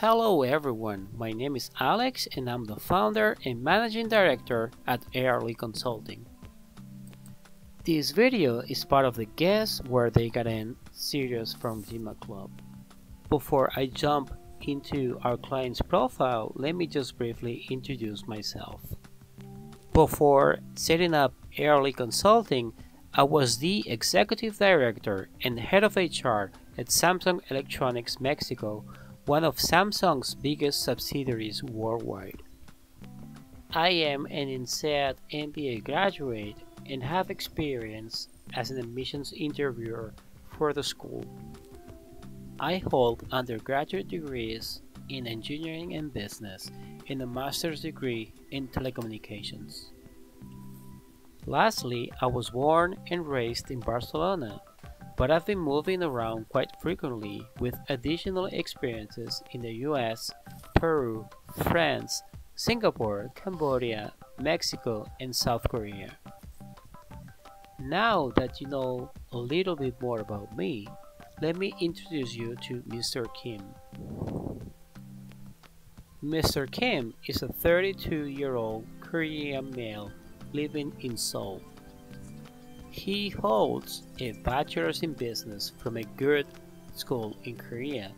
Hello everyone, my name is Alex and I'm the founder and managing director at ARLY Consulting. This video is part of the Guess Where They Got In series from GMA Club. Before I jump into our client's profile, let me just briefly introduce myself. Before setting up ARLY Consulting, I was the executive director and head of HR at Samsung Electronics Mexico, one of Samsung's biggest subsidiaries worldwide. I am an INSEAD MBA graduate and have experience as an admissions interviewer for the school. I hold undergraduate degrees in engineering and business and a master's degree in telecommunications. Lastly, I was born and raised in Barcelona, but I've been moving around quite frequently with additional experiences in the US, Peru, France, Singapore, Cambodia, Mexico, and South Korea. Now that you know a little bit more about me, let me introduce you to Mr. Kim. Mr. Kim is a 32-year-old Korean male living in Seoul. He holds a bachelor's in business from a good school in Korea,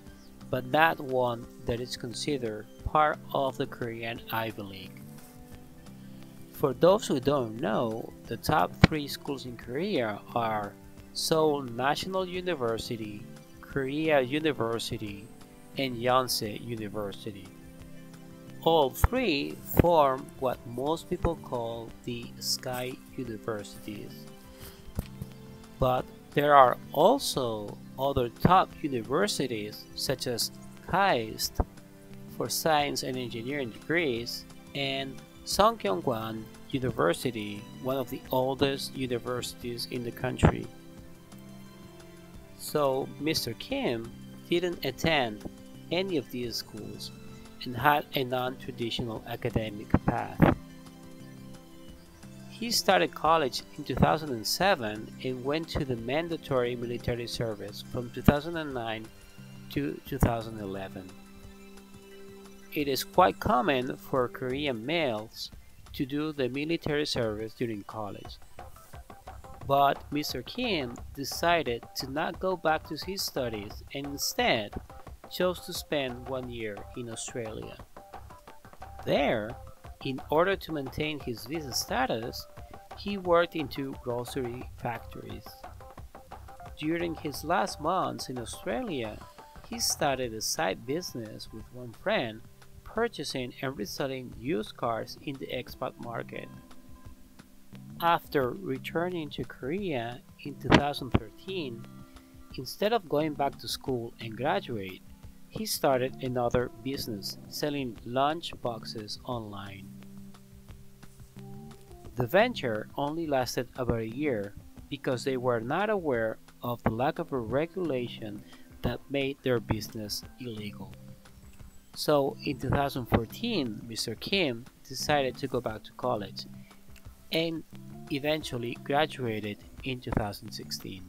but not one that is considered part of the Korean Ivy League. For those who don't know, the top 3 schools in Korea are Seoul National University, Korea University, and Yonsei University. All 3 form what most people call the Sky Universities. But there are also other top universities such as KAIST for science and engineering degrees and Sungkyunkwan University, one of the oldest universities in the country. So Mr. Kim didn't attend any of these schools and had a non-traditional academic path. He started college in 2007 and went to the mandatory military service from 2009 to 2011. It is quite common for Korean males to do the military service during college. But Mr. Kim decided to not go back to his studies and instead chose to spend 1 year in Australia. There, in order to maintain his visa status, he worked in 2 grocery factories. During his last months in Australia, he started a side business with one friend, purchasing and reselling used cars in the expat market. After returning to Korea in 2013, instead of going back to school and graduate, he started another business selling lunch boxes online. The venture only lasted about a year because they were not aware of the lack of a regulation that made their business illegal. So in 2014, Mr. Kim decided to go back to college and eventually graduated in 2016.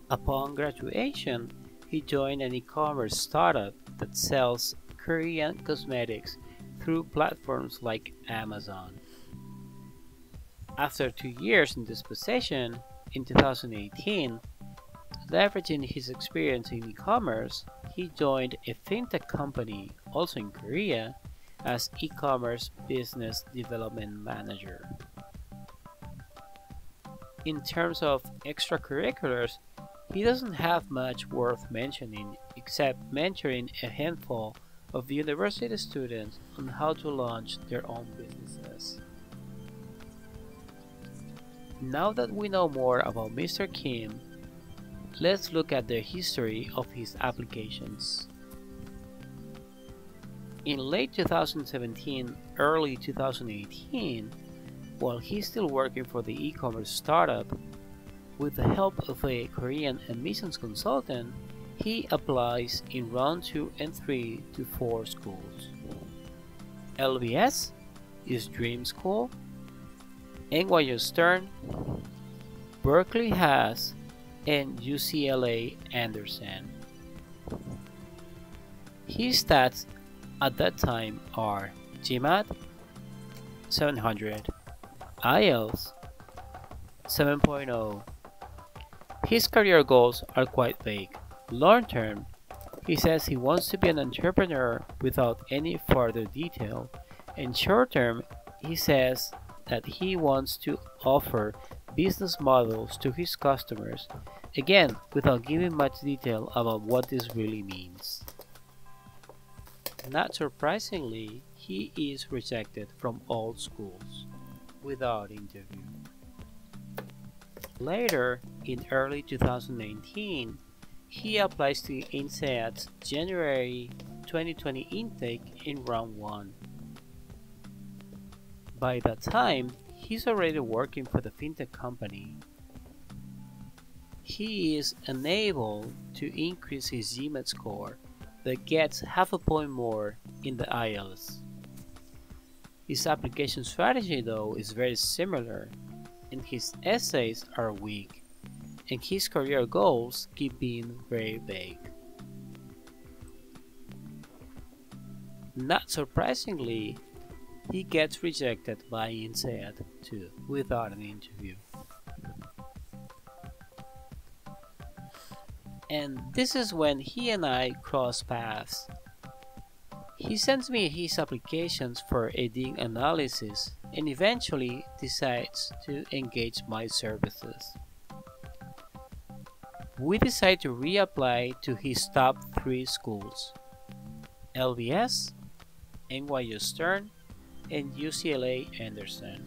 Upon graduation, he joined an e-commerce startup that sells Korean cosmetics through platforms like Amazon. After 2 years in this position, in 2018, leveraging his experience in e-commerce, he joined a fintech company, also in Korea, as e-commerce business development manager. In terms of extracurriculars, he doesn't have much worth mentioning except mentoring a handful of university students on how to launch their own businesses. Now that we know more about Mr. Kim, let's look at the history of his applications. In late 2017, early 2018, while he's still working for the e-commerce startup, with the help of a Korean admissions consultant, he applies in round 2 and 3 to 4 schools. LBS is Dream School, NYU Stern, Berkeley Haas, and UCLA Anderson. His stats at that time are GMAT 700, IELTS 7.0. His career goals are quite vague. Long term, he says he wants to be an entrepreneur without any further detail, and short term, he says that he wants to offer business models to his customers, again without giving much detail about what this really means. Not surprisingly, he is rejected from all schools without interview. Later, in early 2019, he applies to INSEAD's January 2020 intake in round 1. By that time, he's already working for the fintech company. He is unable to increase his GMAT score that gets half a point more in the IELTS. His application strategy though is very similar, and his essays are weak, and his career goals keep being very vague. Not surprisingly, he gets rejected by INSEAD too, without an interview. And this is when he and I cross paths. He sends me his applications for AD analysis and eventually decides to engage my services. We decide to reapply to his top 3 schools: LBS, NYU Stern, and UCLA Anderson.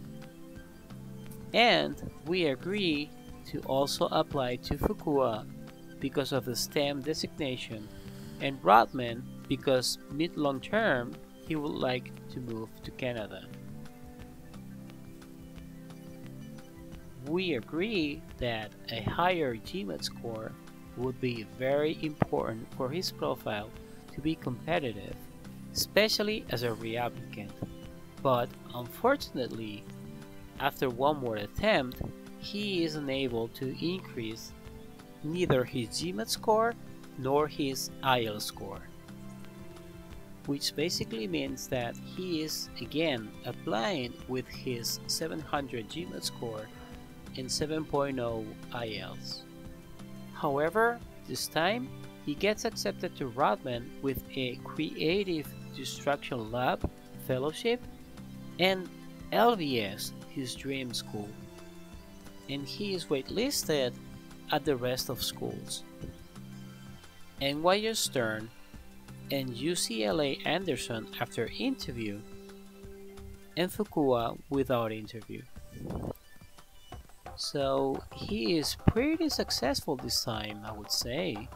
And we agree to also apply to Fuqua because of the STEM designation, and Rotman because mid-long term he would like to move to Canada. We agree that a higher GMAT score would be very important for his profile to be competitive, especially as a reapplicant. But unfortunately, after one more attempt, he is unable to increase neither his GMAT score nor his IELTS score, which basically means that he is again applying with his 700 GMAT score and 7.0 IELTS. However, this time he gets accepted to Rotman with a Creative Destruction Lab fellowship and LBS, his dream school, and he is waitlisted at the rest of schools: NYU Stern and UCLA Anderson after interview, and Fuqua without interview. So he is pretty successful this time, I would say,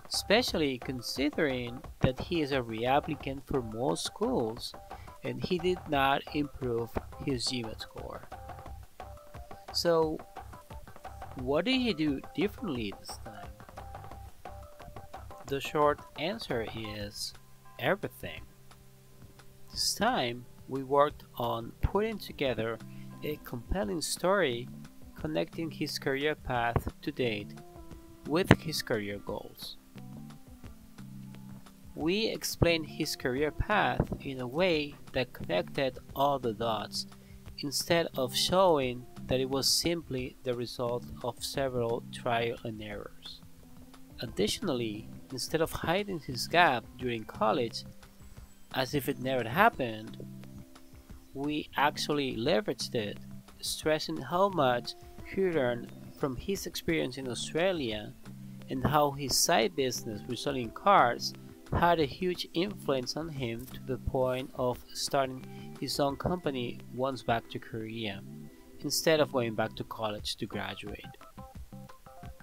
especially considering that he is a reapplicant for most schools and he did not improve his GMAT score. So what did he do differently this time? The short answer is everything. This time we worked on putting together a compelling story connecting his career path to date with his career goals. We explained his career path in a way that connected all the dots, instead of showing that it was simply the result of several trial and errors. Additionally, instead of hiding his gap during college as if it never happened, we actually leveraged it, stressing how much he learned from his experience in Australia and how his side business reselling cars had a huge influence on him to the point of starting his own company once back to Korea, instead of going back to college to graduate.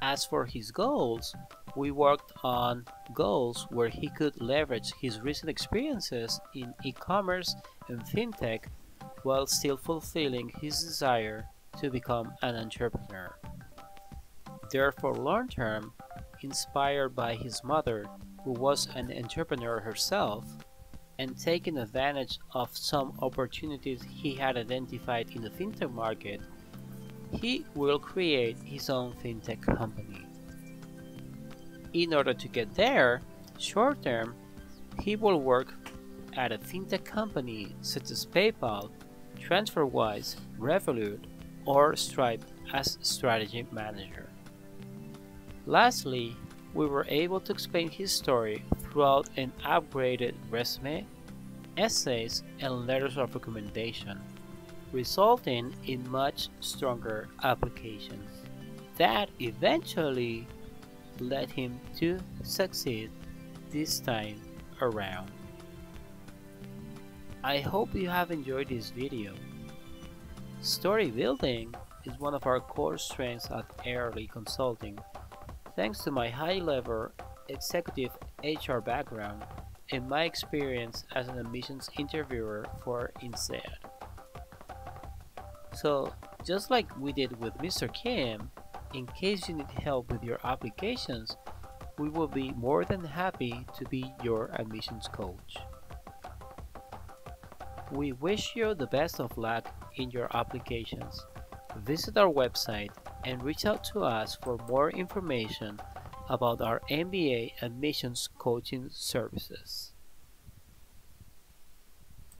As for his goals, we worked on goals where he could leverage his recent experiences in e-commerce and fintech while still fulfilling his desire to become an entrepreneur. Therefore, long-term, inspired by his mother, who was an entrepreneur herself, and taking advantage of some opportunities he had identified in the fintech market, he will create his own fintech company. In order to get there, short-term, he will work at a fintech company such as PayPal, TransferWise, Revolut, or Stripe as strategy manager. Lastly, we were able to explain his story throughout an upgraded resume, essays, and letters of recommendation, resulting in much stronger applications that eventually led him to succeed this time around. I hope you have enjoyed this video. Story building is one of our core strengths at Airly Consulting, thanks to my high-level executive HR background and my experience as an admissions interviewer for INSEAD. So, just like we did with Mr. Kim, in case you need help with your applications, we will be more than happy to be your admissions coach. We wish you the best of luck in your applications. Visit our website and reach out to us for more information about our MBA admissions coaching services.